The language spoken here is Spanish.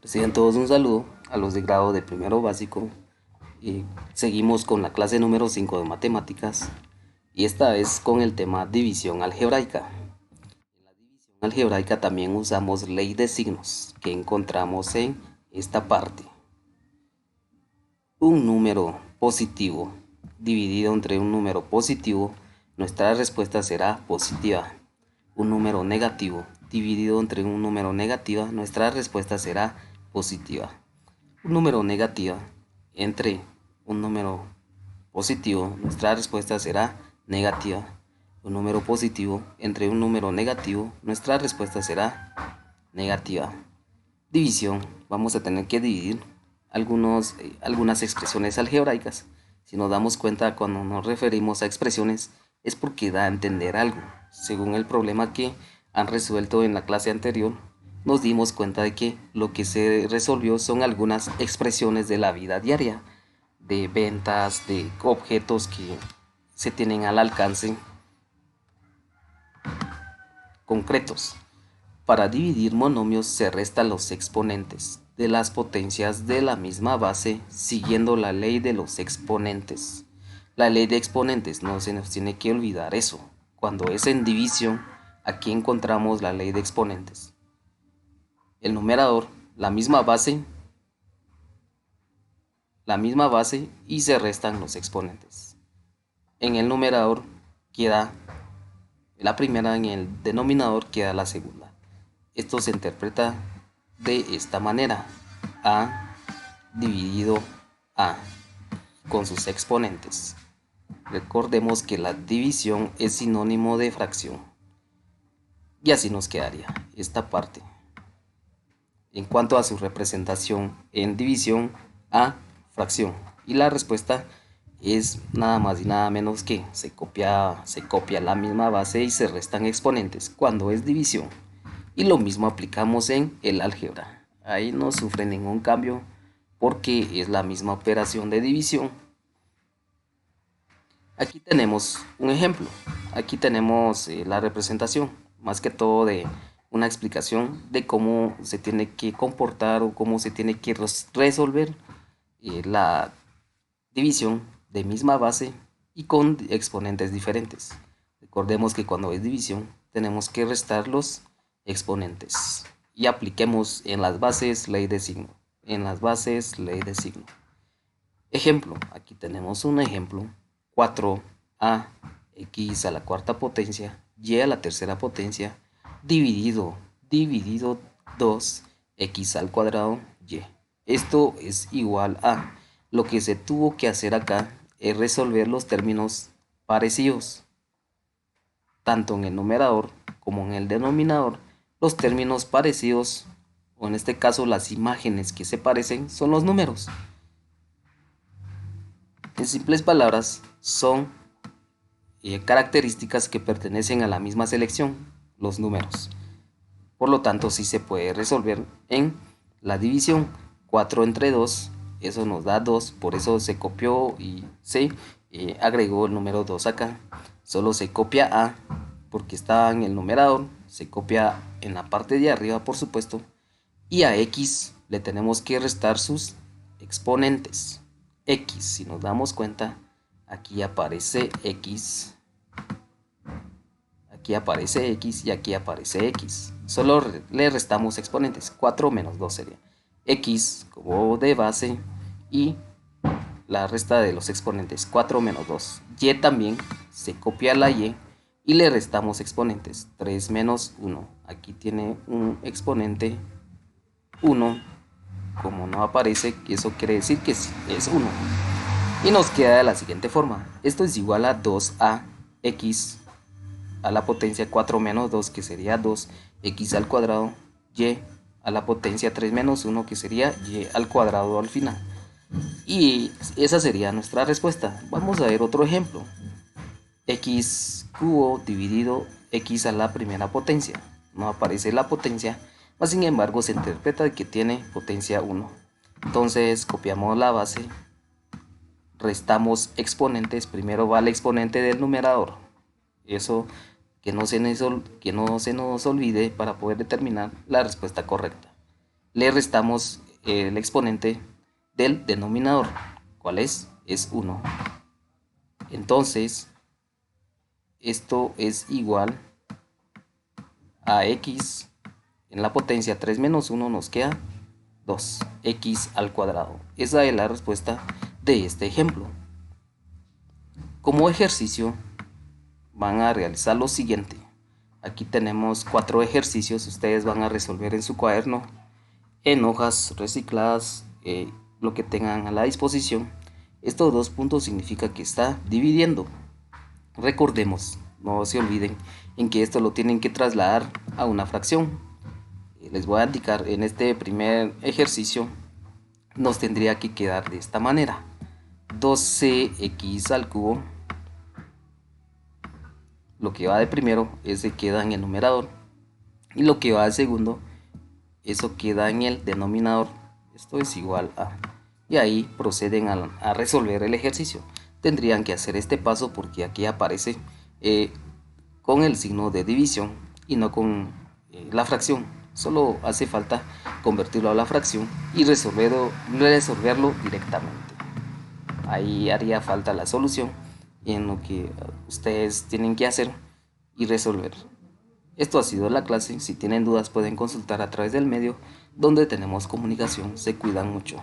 Reciban todos un saludo a los de grado de primero básico. Seguimos con la clase número 5 de matemáticas y esta vez con el tema división algebraica. En la división algebraica también usamos ley de signos que encontramos en esta parte. Un número positivo dividido entre un número positivo, nuestra respuesta será positiva. Un número negativo dividido entre un número negativo, nuestra respuesta será positiva. Un número negativo entre un número positivo, nuestra respuesta será negativa. Un número positivo entre un número negativo, nuestra respuesta será negativa. División, vamos a tener que dividir algunas expresiones algebraicas. Si nos damos cuenta cuando nos referimos a expresiones es porque da a entender algo. Según el problema que han resuelto en la clase anterior, nos dimos cuenta de que lo que se resolvió son algunas expresiones de la vida diaria, de ventas, de objetos que se tienen al alcance concretos. Para dividir monomios se restan los exponentes de las potencias de la misma base siguiendo la ley de los exponentes. La ley de exponentes, no se nos tiene que olvidar eso. Cuando es en división, aquí encontramos la ley de exponentes. El numerador, la misma base y se restan los exponentes. En el numerador queda la primera, en el denominador queda la segunda. Esto se interpreta de esta manera: a dividido a con sus exponentes. Recordemos que la división es sinónimo de fracción. Y así nos quedaría esta parte. En cuanto a su representación en división a fracción. Y la respuesta es nada más y nada menos que se copia la misma base y se restan exponentes cuando es división. Y lo mismo aplicamos en el álgebra. Ahí no sufre ningún cambio porque es la misma operación de división. Aquí tenemos un ejemplo. Aquí tenemos la representación, más que todo de una explicación de cómo se tiene que comportar o cómo se tiene que resolver la división de misma base y con exponentes diferentes. Recordemos que cuando es división tenemos que restar los exponentes y apliquemos en las bases ley de signo. Ejemplo, aquí tenemos un ejemplo: 4a x a la cuarta potencia y a la tercera potencia dividido 2 x al cuadrado y. Esto es igual a, lo que se tuvo que hacer acá es resolver los términos parecidos. Tanto en el numerador como en el denominador, los términos parecidos, o en este caso las imágenes que se parecen, son los números. En simples palabras, son características que pertenecen a la misma selección, los números. Por lo tanto, sí se puede resolver en la división. 4 entre 2, eso nos da 2, por eso se copió y se agregó el número 2 acá. Solo se copia A porque está en el numerador, se copia en la parte de arriba, por supuesto, y a X le tenemos que restar sus exponentes. X, si nos damos cuenta, aquí aparece X, aquí aparece X y aquí aparece X. Solo le restamos exponentes. 4 menos 2 sería X como de base y la resta de los exponentes, 4 menos 2. Y también se copia la Y y le restamos exponentes, 3 menos 1. Aquí tiene un exponente 1, como no aparece, eso quiere decir que es 1. Y nos queda de la siguiente forma: esto es igual a 2ax a la potencia 4 menos 2, que sería 2x al cuadrado, y a la potencia 3 menos 1, que sería y al cuadrado al final. Y esa sería nuestra respuesta. Vamos a ver otro ejemplo: x cubo dividido x a la primera potencia. No aparece la potencia, mas sin embargo se interpreta que tiene potencia 1. Entonces copiamos la base, restamos exponentes. Primero va el exponente del numerador, eso que no se nos olvide para poder determinar la respuesta correcta. le restamos el exponente del denominador. ¿Cuál es? Es 1. Entonces, esto es igual a x en la potencia 3 menos 1 nos queda 2x al cuadrado. Esa es la respuesta de este ejemplo. Como ejercicio van a realizar lo siguiente. Aquí tenemos 4 ejercicios. Ustedes van a resolver en su cuaderno, en hojas recicladas, lo que tengan a la disposición. Estos 2 puntos significa que está dividiendo. Recordemos, no se olviden en que esto lo tienen que trasladar a una fracción. Les voy a indicar, en este primer ejercicio nos tendría que quedar de esta manera: 12x al cubo, lo que va de primero, ese queda en el numerador, y lo que va de segundo, eso queda en el denominador. Esto es igual a, y ahí proceden a resolver el ejercicio. Tendrían que hacer este paso porque aquí aparece con el signo de división y no con la fracción. Solo hace falta convertirlo a la fracción y resolverlo directamente. Ahí haría falta la solución en lo que ustedes tienen que hacer y resolver. Esto ha sido la clase. Si tienen dudas pueden consultar a través del medio donde tenemos comunicación. Se cuidan mucho.